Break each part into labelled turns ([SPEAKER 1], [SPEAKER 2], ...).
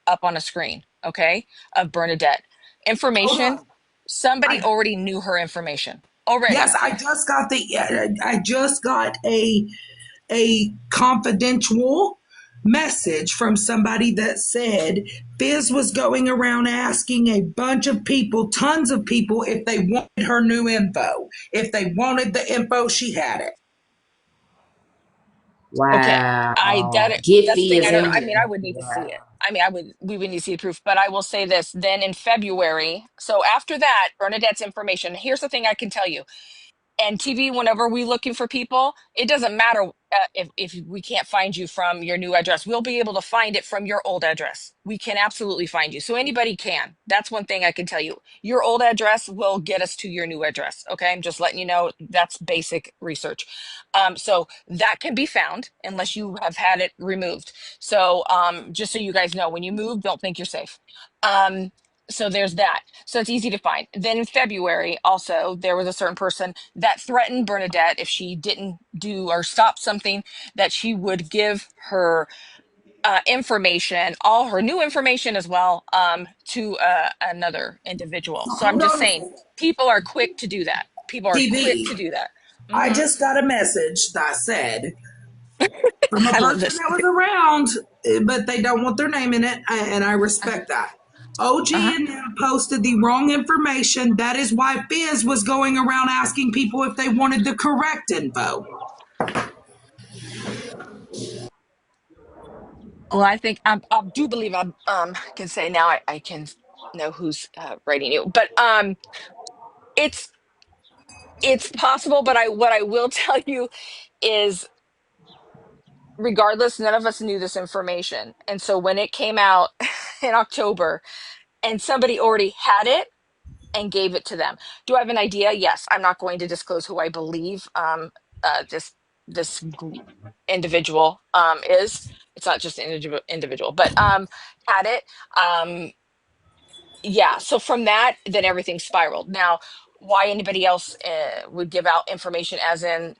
[SPEAKER 1] up on a screen, okay, of Bernadette.
[SPEAKER 2] Hold
[SPEAKER 1] Information,
[SPEAKER 2] on.
[SPEAKER 1] somebody
[SPEAKER 2] I
[SPEAKER 1] already knew her information already.
[SPEAKER 2] Yes, I just got a confidential message from somebody that said Fizz was going around asking a bunch of people, tons of people, if they wanted her new info. If they wanted the info, she had it.
[SPEAKER 1] Okay, I
[SPEAKER 3] Wow.
[SPEAKER 1] that
[SPEAKER 3] Get
[SPEAKER 1] that's the thing.
[SPEAKER 3] Fizz
[SPEAKER 1] I don't
[SPEAKER 3] in
[SPEAKER 1] know. I mean, I
[SPEAKER 3] here.
[SPEAKER 1] would need to see
[SPEAKER 3] Wow.
[SPEAKER 1] it. I mean, we would need to see the proof. But I will say this. Then in February, so after that, Bernadette's information. Here's the thing I can tell you. And TV, whenever we looking for people, it doesn't matter if we can't find you from your new address. We'll be able to find it from your old address. We can absolutely find you. So anybody can. That's one thing I can tell you. Your old address will get us to your new address. Okay, I'm just letting you know that's basic research. So that can be found unless you have had it removed. So just so you guys know, when you move, don't think you're safe. So there's that. So it's easy to find. Then in February, also, there was a certain person that threatened Bernadette if she didn't do or stop something, that she would give her information, all her new information as well, to another individual.
[SPEAKER 2] So
[SPEAKER 1] So I'm
[SPEAKER 2] hold
[SPEAKER 1] just
[SPEAKER 2] on a
[SPEAKER 1] saying,
[SPEAKER 2] second.
[SPEAKER 1] people are quick to do that. People are quick
[SPEAKER 2] TV.
[SPEAKER 1] to do that.
[SPEAKER 2] I
[SPEAKER 1] Hmm.
[SPEAKER 2] just got a message that said from a
[SPEAKER 1] I love
[SPEAKER 2] person
[SPEAKER 1] this.
[SPEAKER 2] that was around, but they don't want their name in it, and I respect that.
[SPEAKER 1] Uh-huh.
[SPEAKER 2] OG and them posted the wrong information. That is why Fizz was going around asking people if they wanted the correct info.
[SPEAKER 1] Well, I think I do believe I can say now I can know who's writing you, but it's it's possible. But I what I will tell you is, regardless, none of us knew this information, and so when it came out in October, and somebody already had it and gave it to them. Do I have an idea? Yes. I'm not going to disclose who I believe this individual is. It's not just an individual, but had it. Um, yeah. So from that, then everything spiraled. Now, why anybody else would give out information, as in,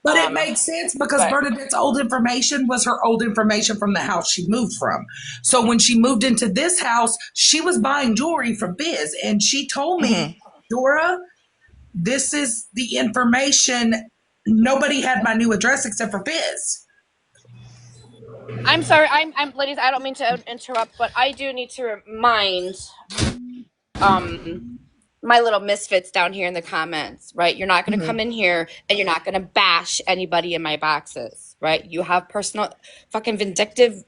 [SPEAKER 2] But it
[SPEAKER 1] um,
[SPEAKER 2] makes sense because
[SPEAKER 1] but
[SPEAKER 2] Bernadette's old information was her old information from the house she moved from. So when she moved into this house, she was buying jewelry from Biz. And she told me,
[SPEAKER 1] mhm.
[SPEAKER 2] Dora, this is the information. Nobody had my new address except for Biz.
[SPEAKER 4] I'm sorry. Ladies. I don't mean to interrupt, but I do need to remind um my little misfits down here in the comments, right? You're not going to come
[SPEAKER 2] Mhm.
[SPEAKER 4] in here and you're not going to bash anybody in my boxes, right? You have personal fucking vendetta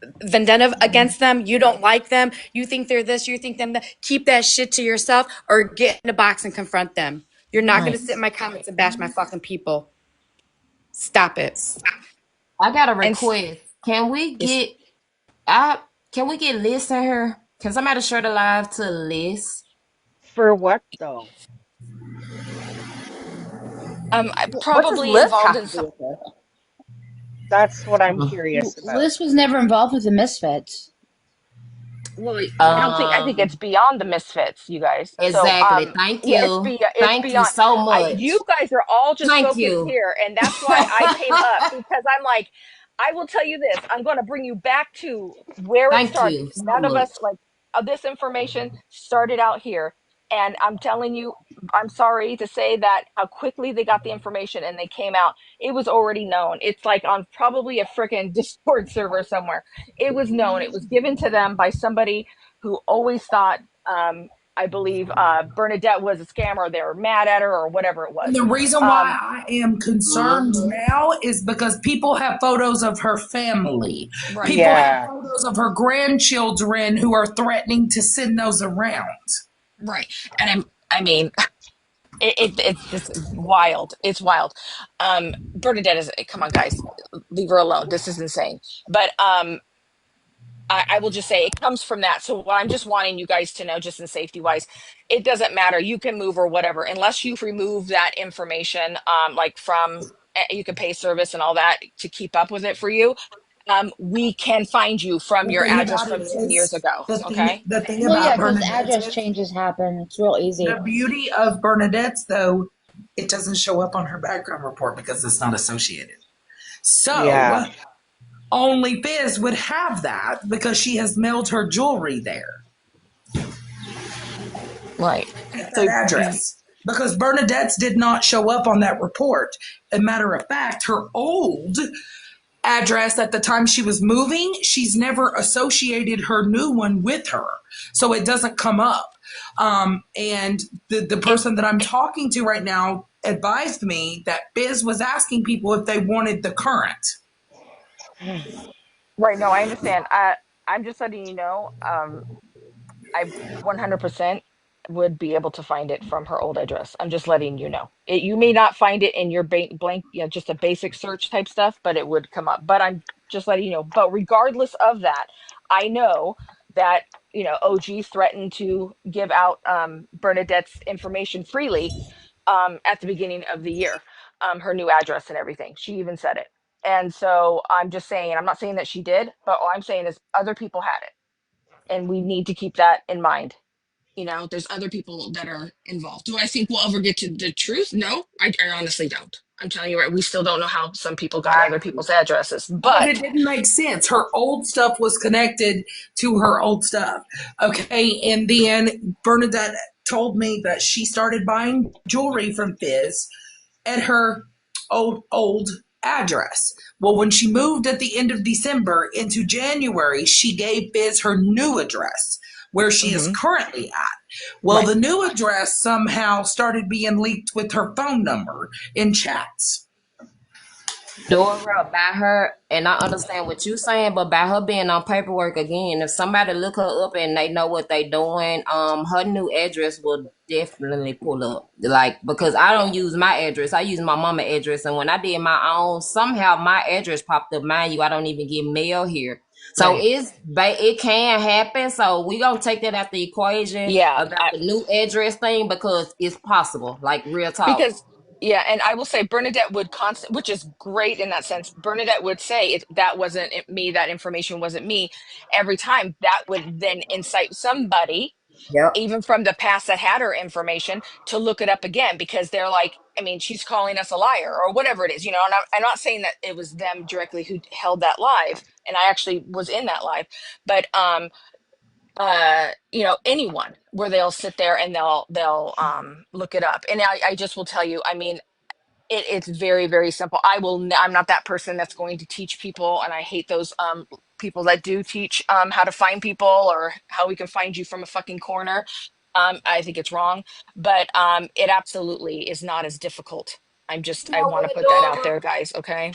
[SPEAKER 4] against them. You don't like them. You think they're this, you think them that. Keep that shit to yourself or get in a box and confront them. You're not going
[SPEAKER 3] Right.
[SPEAKER 4] to sit in my comments and bash my fucking people. Stop it.
[SPEAKER 3] I got a
[SPEAKER 1] And
[SPEAKER 3] request. Can we
[SPEAKER 1] it's,
[SPEAKER 3] get I can we get Liz in here? Can somebody share the live to Liz?
[SPEAKER 5] For what though? What does
[SPEAKER 1] probably
[SPEAKER 5] Liz
[SPEAKER 1] involved
[SPEAKER 5] have
[SPEAKER 1] in
[SPEAKER 5] to
[SPEAKER 1] some.
[SPEAKER 5] do with it? That's what I'm curious about.
[SPEAKER 6] Liz was never involved with the Misfits.
[SPEAKER 1] Well, I think it's
[SPEAKER 3] Um,
[SPEAKER 1] beyond the misfits, you guys. So,
[SPEAKER 3] exactly. Thank
[SPEAKER 1] yeah,
[SPEAKER 3] you.
[SPEAKER 1] it's
[SPEAKER 3] Thank you
[SPEAKER 1] beyond.
[SPEAKER 3] so
[SPEAKER 1] You
[SPEAKER 3] much.
[SPEAKER 1] guys are all just
[SPEAKER 3] Thank
[SPEAKER 1] focused
[SPEAKER 3] you.
[SPEAKER 1] here, and that's why I came up, because I'm like, I will tell you this. I'm going to bring you back to where it
[SPEAKER 3] Thank
[SPEAKER 1] started.
[SPEAKER 3] you so
[SPEAKER 1] None of us,
[SPEAKER 3] much.
[SPEAKER 1] like, this information started out here, and I'm telling you, I'm sorry to say that how quickly they got the information and they came out. It was already known. It's like on probably a freaking Discord server somewhere. It was known. It was given to them by somebody who always thought, I believe, Bernadette was a scammer. They were mad at her or whatever it
[SPEAKER 2] And
[SPEAKER 1] was.
[SPEAKER 2] the reason why
[SPEAKER 1] Um,
[SPEAKER 2] I am concerned
[SPEAKER 3] Hmm.
[SPEAKER 2] now is because people have photos of her family.
[SPEAKER 1] right,
[SPEAKER 2] People have
[SPEAKER 5] Yeah.
[SPEAKER 2] photos of her grandchildren who are threatening to send those around.
[SPEAKER 1] right. And I mean, it's just wild. It's wild. Bernadette is, come on, guys, leave her alone. This is insane. But I will just say it comes from that. So what I'm just wanting you guys to know, just in safety wise, it doesn't matter. You can move or whatever, unless you remove that information, like from, you can pay service and all that to keep up with it for you. We can find you from
[SPEAKER 2] The
[SPEAKER 1] your
[SPEAKER 2] thing
[SPEAKER 1] address
[SPEAKER 2] about it
[SPEAKER 1] from 10 years
[SPEAKER 2] is,
[SPEAKER 1] ago.
[SPEAKER 2] the thing,
[SPEAKER 1] Okay.
[SPEAKER 2] the thing
[SPEAKER 6] Well, yeah,
[SPEAKER 2] about
[SPEAKER 6] because
[SPEAKER 2] Bernadette's
[SPEAKER 6] address
[SPEAKER 2] is,
[SPEAKER 6] changes happen. It's real
[SPEAKER 2] the
[SPEAKER 6] easy.
[SPEAKER 2] beauty of Bernadette's, though, it doesn't show up on her background report because it's not associated. So
[SPEAKER 5] Yeah.
[SPEAKER 2] Only Fizz would have that because she has mailed her jewelry there
[SPEAKER 1] Right.
[SPEAKER 2] at that
[SPEAKER 1] So
[SPEAKER 2] address. Because Bernadette's did not show up on that report. A matter of fact, her old address at the time she was moving, she's never associated her new one with her. So it doesn't come up. And the
[SPEAKER 1] and
[SPEAKER 2] person that I'm talking to right now advised me that Biz was asking people if they wanted the current.
[SPEAKER 1] right, no, I understand. I'm just letting you know. I 100% would be able to find it from her old address. I'm just letting you know. You may not find it in your blank, just a basic search type stuff, but it would come up. But I'm just letting you know. But regardless of that, I know that OG threatened to give out Bernadette's information freely at the beginning of the year, her new address and everything. She even said it. And so I'm just saying, I'm not saying that she did, but all I'm saying is other people had it, and we need to keep that in mind. There's other people that are involved. Do I think we'll ever get to the truth? No, I honestly don't. I'm telling you, right, we still don't know how some people got other people's addresses,
[SPEAKER 2] But it
[SPEAKER 1] but
[SPEAKER 2] didn't make sense. Her old stuff was connected to her old stuff. Okay. And then Bernadette told me that she started buying jewelry from Fizz at her old address. Well, when she moved at the end of December into January, she gave Fizz her new address where she is
[SPEAKER 1] mhm,
[SPEAKER 2] currently at. Well,
[SPEAKER 1] right.
[SPEAKER 2] the new address somehow started being leaked with her phone number in chats.
[SPEAKER 3] Dora, by her, and I understand what you're saying, but by her being on paperwork again, if somebody look her up and they know what they doing, her new address will definitely pull up. Like, because I don't use my address, I use my mama address, and when I did my own, somehow my address popped up. Mind you, I don't even get mail here, so
[SPEAKER 1] Right.
[SPEAKER 3] it can happen. So we gonna take that out the equation
[SPEAKER 1] Yeah,
[SPEAKER 3] about the new address thing because it's possible, like real talk.
[SPEAKER 1] because yeah, and I will say Bernadette would constant, which is great in that sense. Bernadette would say that wasn't me, that information wasn't me. Every time that would then incite somebody,
[SPEAKER 3] Yep.
[SPEAKER 1] even from the past that had her information, to look it up again, because they're like, I mean, she's calling us a liar or whatever it is, and I'm not saying that it was them directly who held that live, and I actually was in that live, but anyone where they'll sit there and they'll look it up. And I just will tell you, I mean, it's very, very simple. I'm not that person that's going to teach people, and I hate those people that do teach how to find people or how we can find you from a fucking corner. I think it's wrong, but it absolutely is not as difficult.
[SPEAKER 3] You
[SPEAKER 1] I
[SPEAKER 3] know
[SPEAKER 1] want to
[SPEAKER 3] what,
[SPEAKER 1] put that out
[SPEAKER 3] Dora?
[SPEAKER 1] there, guys. Okay.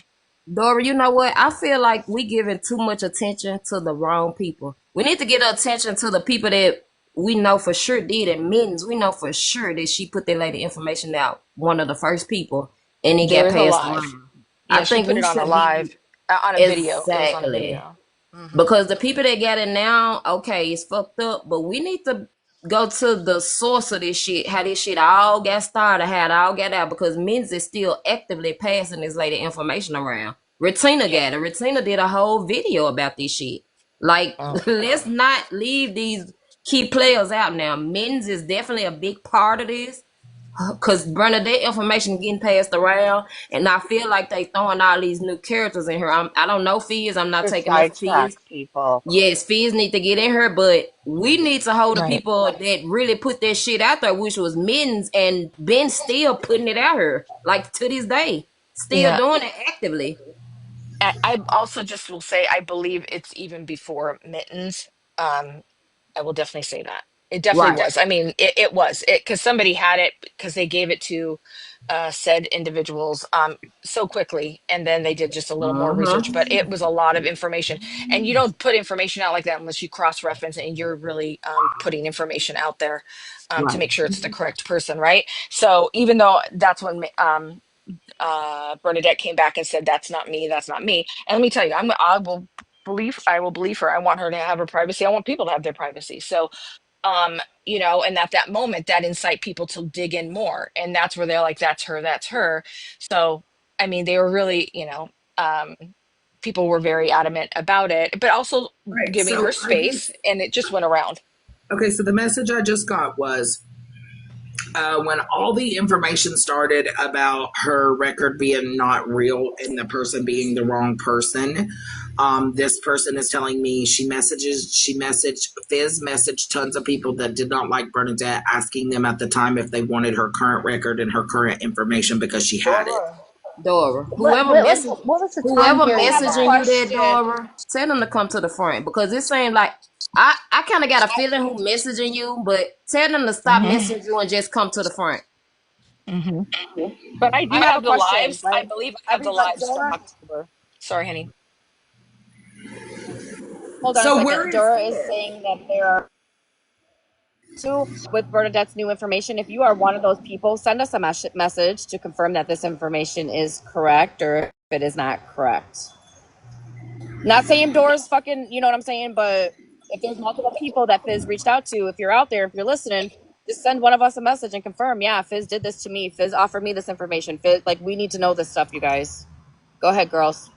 [SPEAKER 3] Dora, you know what? I feel like we giving too much attention to the wrong people. We need to get attention to the people that we know for sure did it. Mittens, we know for sure that she put that lady information out. One of the first people, and it
[SPEAKER 1] There
[SPEAKER 3] got
[SPEAKER 1] is a
[SPEAKER 3] passed
[SPEAKER 1] live.
[SPEAKER 3] around. I
[SPEAKER 1] Yeah, she
[SPEAKER 3] think
[SPEAKER 1] put
[SPEAKER 3] we
[SPEAKER 1] it on a
[SPEAKER 3] should be
[SPEAKER 1] live, on a video. It was on a
[SPEAKER 3] exactly.
[SPEAKER 1] video. Hmm.
[SPEAKER 3] Because the people that got it now, okay, it's fucked up, but we need to go to the source of this shit, how this shit all got started, how it all got out, because Men's is still actively passing this lady information around. Retina
[SPEAKER 1] Yeah.
[SPEAKER 3] got it. Retina did a whole video about this shit. Like,
[SPEAKER 1] Oh.
[SPEAKER 3] let's not leave these key players out now. Men's is definitely a big part of this because Bernadette information getting passed around, and I feel like they throwing all these new characters in here. I don't know Fizz. I'm not
[SPEAKER 5] To
[SPEAKER 3] taking up for
[SPEAKER 5] sidetrack
[SPEAKER 3] Fizz.
[SPEAKER 5] people.
[SPEAKER 3] Yes, Fizz need to get in here, but we need to hold the
[SPEAKER 1] Right.
[SPEAKER 3] people that really put that shit out there, which was Mittens, and Ben still putting it out here, like to this day, still
[SPEAKER 1] Yeah.
[SPEAKER 3] doing it actively.
[SPEAKER 1] I also just will say I believe it's even before Mittens. Um, I will definitely say that. It definitely
[SPEAKER 3] Right.
[SPEAKER 1] was. I mean, it was it because somebody had it because they gave it to said individuals so quickly, and then they did just a little more research. But
[SPEAKER 3] Mm-hmm.
[SPEAKER 1] it was a lot of information, and you don't put information out like that unless you cross reference and you're really putting information out there to
[SPEAKER 3] Right.
[SPEAKER 1] make sure it's the correct person, right? So even though that's when Bernadette came back and said, "That's not me. That's not me." And let me tell you, I will believe her. I want her to have her privacy. I want people to have their privacy. So, and at that moment, that incite people to dig in more, and that's where they're like, "That's her. That's her." So, I mean, they were really, people were very adamant about it, but also
[SPEAKER 2] Right.
[SPEAKER 1] giving her
[SPEAKER 2] So I
[SPEAKER 1] space,
[SPEAKER 2] just,
[SPEAKER 1] and it just went around.
[SPEAKER 2] okay. So the message I just got was when all the information started about her record being not real and the person being the wrong person, This person is telling me she messaged Fizz messaged tons of people that did not like Bernadette, asking them at the time if they wanted her current record and her current information because she had it.
[SPEAKER 3] Dora,
[SPEAKER 6] What was the time
[SPEAKER 3] whoever
[SPEAKER 4] I
[SPEAKER 6] period
[SPEAKER 4] have a
[SPEAKER 6] then?
[SPEAKER 3] messaging you that,
[SPEAKER 4] question.
[SPEAKER 3] Dora, tell them to come to the front because it seems like I kind of got a feeling who messaging you, but tell them to stop
[SPEAKER 1] Mm-hmm.
[SPEAKER 3] messaging you and just come to the front.
[SPEAKER 1] Mm-hmm. But I
[SPEAKER 4] I
[SPEAKER 1] do
[SPEAKER 4] have a
[SPEAKER 1] have the
[SPEAKER 4] question,
[SPEAKER 1] lives. I
[SPEAKER 4] right?
[SPEAKER 1] believe I have the
[SPEAKER 4] Everybody,
[SPEAKER 1] lives from
[SPEAKER 4] Dora,
[SPEAKER 1] October. Sorry, honey.
[SPEAKER 4] hold on a
[SPEAKER 2] So where
[SPEAKER 4] second.
[SPEAKER 2] is
[SPEAKER 4] Dora is
[SPEAKER 2] Fizz?
[SPEAKER 4] saying that there are two with Bernadette's new information. If you are one of those people, send us a message to confirm that this information is correct or if it is not correct. Not saying Dora's fucking, you know what I'm saying, but if there's multiple people that Fizz reached out to, if you're out there, if you're listening, just send one of us a message and confirm, yeah, Fizz did this to me. Fizz offered me this information. Fizz, like, we need to know this stuff, you guys. Go ahead, girls.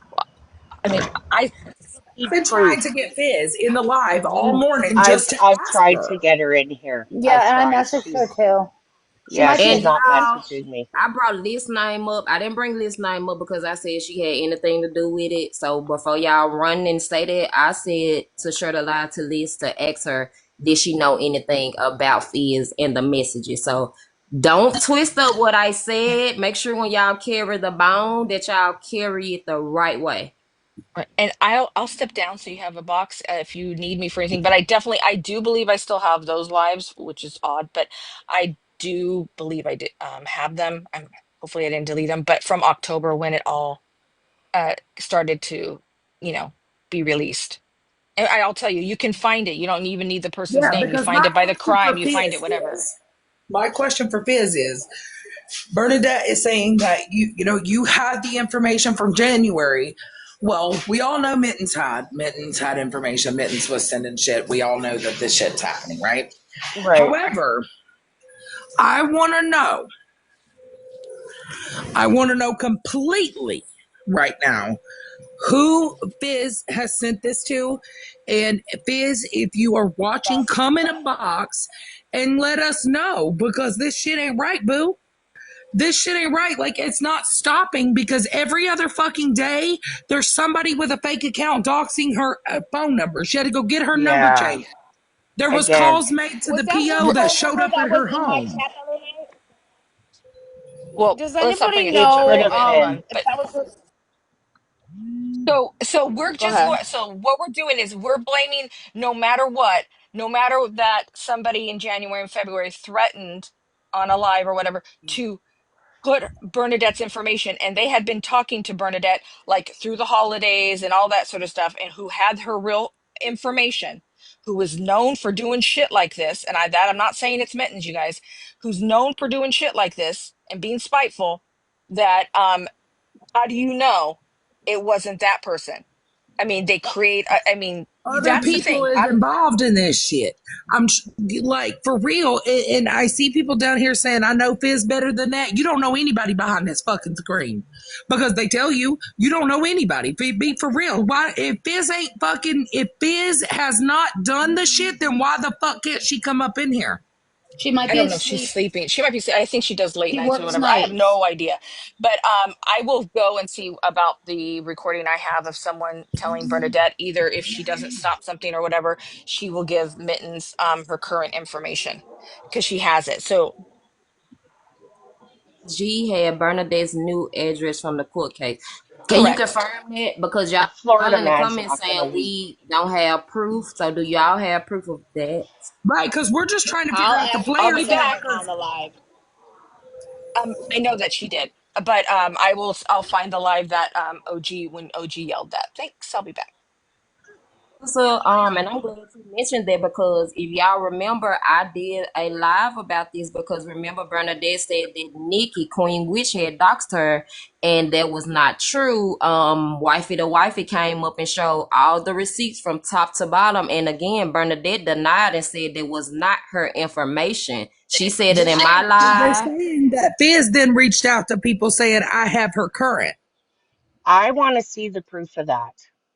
[SPEAKER 1] I mean, I
[SPEAKER 2] I've
[SPEAKER 5] Need
[SPEAKER 2] been trying to
[SPEAKER 5] proof.
[SPEAKER 2] get Fizz in the live all
[SPEAKER 5] We
[SPEAKER 2] morning
[SPEAKER 5] I've
[SPEAKER 2] just to
[SPEAKER 5] I've
[SPEAKER 2] ask
[SPEAKER 5] tried
[SPEAKER 2] her.
[SPEAKER 5] to get her in here.
[SPEAKER 6] Yeah,
[SPEAKER 5] I've
[SPEAKER 6] and I
[SPEAKER 5] tried.
[SPEAKER 6] messaged her too. She
[SPEAKER 5] Yeah,
[SPEAKER 6] might be
[SPEAKER 5] she's
[SPEAKER 3] And
[SPEAKER 6] asleep.
[SPEAKER 5] not
[SPEAKER 3] y'all,
[SPEAKER 5] messaging me.
[SPEAKER 3] I brought List name up. I didn't bring List name up because I said she had anything to do with it. So before y'all run and say that, I said to share the lie to List to ask her, did she know anything about Fizz and the messages? So don't twist up what I said. Make sure when y'all carry the bone that y'all carry it the right way.
[SPEAKER 1] right, and I'll step down so you have a box if you need me for anything. But I do believe I still have those lives, which is odd, but I do believe I did have them. Hopefully I didn't delete them, but from October when it all started to, you know, be released. And I'll tell you, you can find it. You don't even need the person's
[SPEAKER 2] Yeah,
[SPEAKER 1] name. You
[SPEAKER 2] because
[SPEAKER 1] find
[SPEAKER 2] my
[SPEAKER 1] it by the
[SPEAKER 2] question
[SPEAKER 1] crime.
[SPEAKER 2] for
[SPEAKER 1] You find
[SPEAKER 2] Fizz
[SPEAKER 1] it whatever.
[SPEAKER 2] is my question for Fizz is Bernadette is saying that you had the information from January. Well, we all know Mittens had information. Mittens was sending shit. We all know that this shit's happening, right?
[SPEAKER 5] Right.
[SPEAKER 2] However, I want to know. I want to know completely right now who Fizz has sent this to. And Fizz, if you are watching, come in a box and let us know because this shit ain't right, boo. This shit ain't right. Like, it's not stopping because every other fucking day there's somebody with a fake account doxing her phone number. She had to go get her number
[SPEAKER 5] Yeah.
[SPEAKER 2] changed. There was
[SPEAKER 5] Again.
[SPEAKER 2] calls made to
[SPEAKER 4] Was
[SPEAKER 2] the
[SPEAKER 4] that
[SPEAKER 2] PO
[SPEAKER 4] her
[SPEAKER 2] that
[SPEAKER 4] phone
[SPEAKER 2] showed
[SPEAKER 4] number
[SPEAKER 2] up
[SPEAKER 4] that
[SPEAKER 2] at
[SPEAKER 4] was
[SPEAKER 2] her
[SPEAKER 4] in my
[SPEAKER 2] home.
[SPEAKER 4] chat the other night?
[SPEAKER 1] Well,
[SPEAKER 4] Does
[SPEAKER 1] let's not bring
[SPEAKER 4] anybody
[SPEAKER 1] it to
[SPEAKER 5] It
[SPEAKER 1] church.
[SPEAKER 5] could
[SPEAKER 4] know
[SPEAKER 5] have
[SPEAKER 1] Okay, hold
[SPEAKER 5] been.
[SPEAKER 1] on.
[SPEAKER 4] if
[SPEAKER 1] But
[SPEAKER 4] that was her?
[SPEAKER 1] so we're
[SPEAKER 4] Go
[SPEAKER 1] just
[SPEAKER 4] ahead.
[SPEAKER 1] going. So what we're doing is we're blaming no matter what, no matter that somebody in January and February threatened on a live or whatever to put Bernadette's information, and they had been talking to Bernadette like through the holidays and all that sort of stuff, and who had her real information, who was known for doing shit like this, and I'm not saying it's Mittens, you guys, who's known for doing shit like this and being spiteful. That how do you know it wasn't that person? I mean, they create. I mean,
[SPEAKER 2] Other
[SPEAKER 1] that's the
[SPEAKER 2] people
[SPEAKER 1] thing.
[SPEAKER 2] is involved in this shit. I'm like, for real. And I see people down here saying, I know Fizz better than that. You don't know anybody behind this fucking screen because they tell you don't know anybody. Be for real. Why, if Fizz has not done the shit, then why the fuck can't she come up in here?
[SPEAKER 6] She might
[SPEAKER 1] I
[SPEAKER 6] be
[SPEAKER 1] don't know if she's
[SPEAKER 6] asleep.
[SPEAKER 1] sleeping. She might be. I think she does late
[SPEAKER 6] She
[SPEAKER 1] nights or
[SPEAKER 6] works
[SPEAKER 1] whatever. I have
[SPEAKER 6] nights.
[SPEAKER 1] no idea. But I will go and see about the recording I have of someone telling Bernadette either if she doesn't stop something or whatever, she will give Mittens her current information because she has it. So
[SPEAKER 3] G had Bernadette's new address from the court case. Can you
[SPEAKER 1] correct.
[SPEAKER 3] confirm that? Because
[SPEAKER 5] The
[SPEAKER 3] y'all
[SPEAKER 5] Florida
[SPEAKER 3] in the
[SPEAKER 5] man's
[SPEAKER 3] comments
[SPEAKER 5] not gonna
[SPEAKER 3] saying
[SPEAKER 5] leave.
[SPEAKER 3] we don't have proof. So do y'all have proof of that?
[SPEAKER 2] Right, because we're just trying to figure
[SPEAKER 4] I'll
[SPEAKER 2] out the
[SPEAKER 4] ask
[SPEAKER 1] I'll be
[SPEAKER 2] players now
[SPEAKER 4] Bernadette
[SPEAKER 1] back.
[SPEAKER 2] because
[SPEAKER 4] on the live.
[SPEAKER 1] I know that she did, but I'll find the live that OG when OG yelled that. Thanks. I'll be back.
[SPEAKER 3] So, and I'm glad you mentioned that because if y'all remember, I did a live about this because remember Bernadette said that Nikki, Queen Witch, had doxed her, and that was not true. Wifey to Wifey came up and showed all the receipts from top to bottom, and again, Bernadette denied and said that was not her information. She said it in my
[SPEAKER 2] they're
[SPEAKER 3] live.
[SPEAKER 2] saying that Fizz then reached out to people saying, I have her current.
[SPEAKER 5] I want to see the proof of that,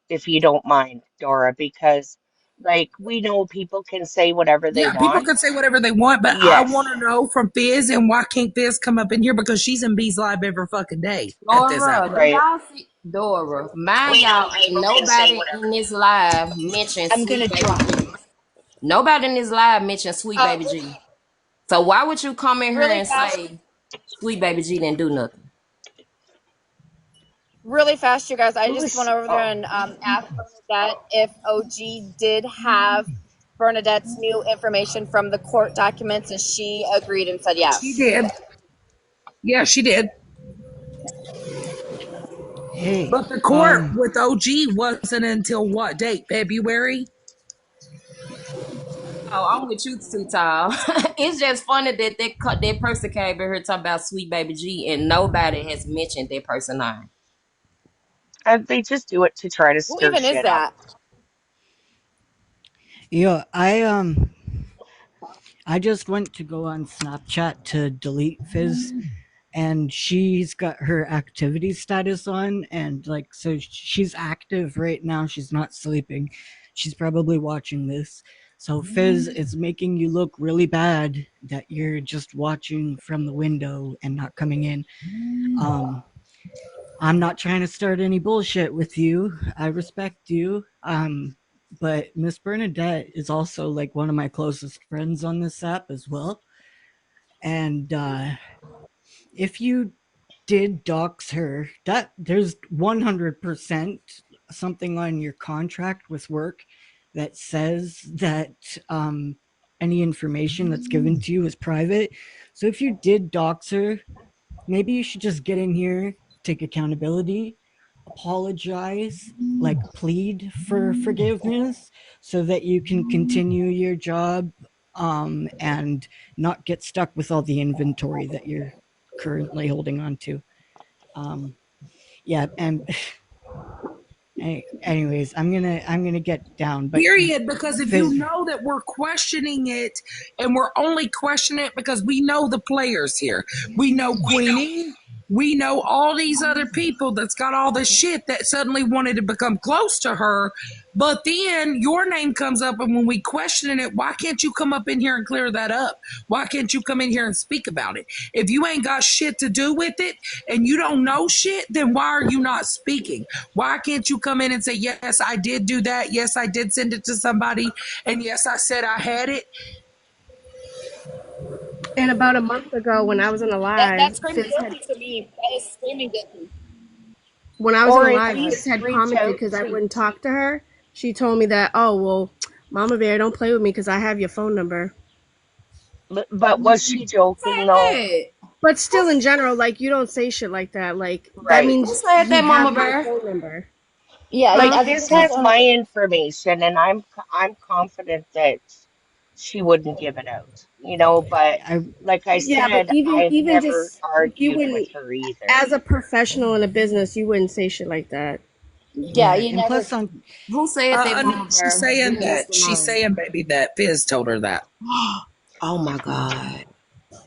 [SPEAKER 5] if you don't mind, Dora, because like we know people can say whatever they
[SPEAKER 2] Yeah, people
[SPEAKER 5] want.
[SPEAKER 2] can say whatever they want, but I want
[SPEAKER 5] Yes.
[SPEAKER 2] to know from Fizz and why can't Fizz come up in here because she's in B's live every fucking day at this
[SPEAKER 3] Laura,
[SPEAKER 2] hour.
[SPEAKER 3] do
[SPEAKER 5] Right.
[SPEAKER 3] y'all see? Dora, mind
[SPEAKER 5] We know
[SPEAKER 3] y'all, ain't
[SPEAKER 5] people can say
[SPEAKER 3] nobody
[SPEAKER 5] whatever
[SPEAKER 3] in
[SPEAKER 5] they
[SPEAKER 3] this live mentioned
[SPEAKER 4] I'm
[SPEAKER 3] Sweet
[SPEAKER 4] gonna
[SPEAKER 3] Baby
[SPEAKER 4] drop.
[SPEAKER 3] G. Nobody in this live mentioned Sweet
[SPEAKER 4] Oh,
[SPEAKER 3] Baby G. So why would you come in here
[SPEAKER 4] really
[SPEAKER 3] and
[SPEAKER 4] fast,
[SPEAKER 3] say Sweet Baby G didn't do nothing?
[SPEAKER 4] really fast, you guys. I just went
[SPEAKER 5] who's
[SPEAKER 4] over there and asked Bernadette if OG did have Bernadette's new information from the court documents, and she agreed and said
[SPEAKER 2] She
[SPEAKER 4] yes.
[SPEAKER 2] did. Yeah, she did.
[SPEAKER 7] Hey,
[SPEAKER 2] But the court with OG wasn't until what date? February?
[SPEAKER 3] Oh, I'm with you too, Tom. It's just funny that that person came in here talking about Sweet Baby G and nobody has mentioned that person name.
[SPEAKER 5] they just do it to try to
[SPEAKER 4] Who
[SPEAKER 5] stir
[SPEAKER 4] even is
[SPEAKER 5] shit up.
[SPEAKER 4] that?
[SPEAKER 7] yo, I just went to go on Snapchat to delete Fizz, and she's got her activity status on, and like, so she's active right now. She's not sleeping. She's probably watching this. So Fizz, it's making you look really bad that you're just watching from the window and not coming in. Um, I'm not trying to start any bullshit with you. I respect you. But Miss Bernadette is also like one of my closest friends on this app as well. And if you did dox her, that there's 100% something on your contract with work that says that any information that's given to you is private. So if you did dox her, maybe you should just get in here, take accountability, apologize, like plead for forgiveness so that you can continue your job and not get stuck with all the inventory that you're currently holding on to. Um, yeah, and anyways, I'm gonna get down, but
[SPEAKER 2] Period. Because if you
[SPEAKER 7] Fizz,
[SPEAKER 2] know that we're questioning it and we're only questioning it because we know the players here, we know Queenie, we know all these other people that's got all this shit that suddenly wanted to become close to her. But then your name comes up, and when we question it, why can't you come up in here and clear that up? Why can't you come in here and speak about it? If you ain't got shit to do with it and you don't know shit, then why are you not speaking? Why can't you come in and say, yes, I did do that. Yes, I did send it to somebody. And yes, I said I had it.
[SPEAKER 8] And about a month ago, when I was in a
[SPEAKER 4] That
[SPEAKER 8] live,
[SPEAKER 4] screams
[SPEAKER 8] Fizz had
[SPEAKER 4] guilty to me. That is screaming guilty.
[SPEAKER 8] when I was in a
[SPEAKER 5] Or at
[SPEAKER 8] live, Fizz
[SPEAKER 5] least
[SPEAKER 8] had
[SPEAKER 5] reach
[SPEAKER 8] commented
[SPEAKER 5] out
[SPEAKER 8] because I
[SPEAKER 5] to.
[SPEAKER 8] wouldn't talk to her. She told me that, oh well, Mama Bear, don't play with me because I have your phone number.
[SPEAKER 5] But was she joking though?
[SPEAKER 3] Hey,
[SPEAKER 8] But still, in general, like you don't say shit like that. Like that
[SPEAKER 5] Right.
[SPEAKER 3] who
[SPEAKER 8] means
[SPEAKER 3] said
[SPEAKER 8] you
[SPEAKER 3] that,
[SPEAKER 8] have
[SPEAKER 3] Mama
[SPEAKER 8] my
[SPEAKER 3] Bear?
[SPEAKER 8] phone number,
[SPEAKER 6] Yeah,
[SPEAKER 5] Like
[SPEAKER 8] huh?
[SPEAKER 6] as a
[SPEAKER 5] Fizz
[SPEAKER 6] business
[SPEAKER 5] has
[SPEAKER 6] owner,
[SPEAKER 5] my information, and I'm confident that she wouldn't give it out. But
[SPEAKER 7] I
[SPEAKER 5] like I
[SPEAKER 8] Yeah, but
[SPEAKER 5] said,
[SPEAKER 8] even
[SPEAKER 5] I've
[SPEAKER 8] even
[SPEAKER 5] never
[SPEAKER 8] just you
[SPEAKER 5] argued with
[SPEAKER 8] wouldn't,
[SPEAKER 5] her either.
[SPEAKER 8] as a professional in a business, you wouldn't say shit like that.
[SPEAKER 6] yeah,
[SPEAKER 7] yeah,
[SPEAKER 6] you
[SPEAKER 7] and
[SPEAKER 6] never.
[SPEAKER 7] plus on
[SPEAKER 3] Who said that,
[SPEAKER 2] No,
[SPEAKER 3] Mama
[SPEAKER 2] she's
[SPEAKER 3] Bear?
[SPEAKER 2] saying
[SPEAKER 3] Who is
[SPEAKER 2] that.
[SPEAKER 3] the
[SPEAKER 2] She's
[SPEAKER 3] name?
[SPEAKER 2] saying, baby, that Fizz told her that.
[SPEAKER 3] Oh my God.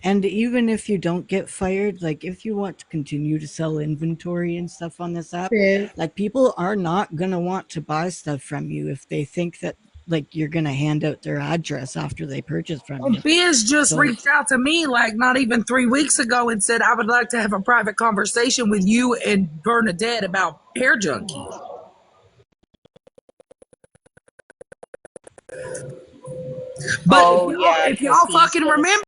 [SPEAKER 7] And even if you don't get fired, like if you want to continue to sell inventory and stuff on this app,
[SPEAKER 8] Fizz.
[SPEAKER 7] like people are not gonna want to buy stuff from you if they think that like you're gonna hand out their address after they purchase from
[SPEAKER 2] And
[SPEAKER 7] you.
[SPEAKER 2] Fizz just
[SPEAKER 7] So
[SPEAKER 2] reached out to me like not even 3 weeks ago and said, I would like to have a private conversation with you and Bernadette about hair junkies. But
[SPEAKER 5] Oh yeah,
[SPEAKER 2] if
[SPEAKER 5] because
[SPEAKER 2] y'all
[SPEAKER 5] he's
[SPEAKER 2] fucking
[SPEAKER 5] been
[SPEAKER 2] remember,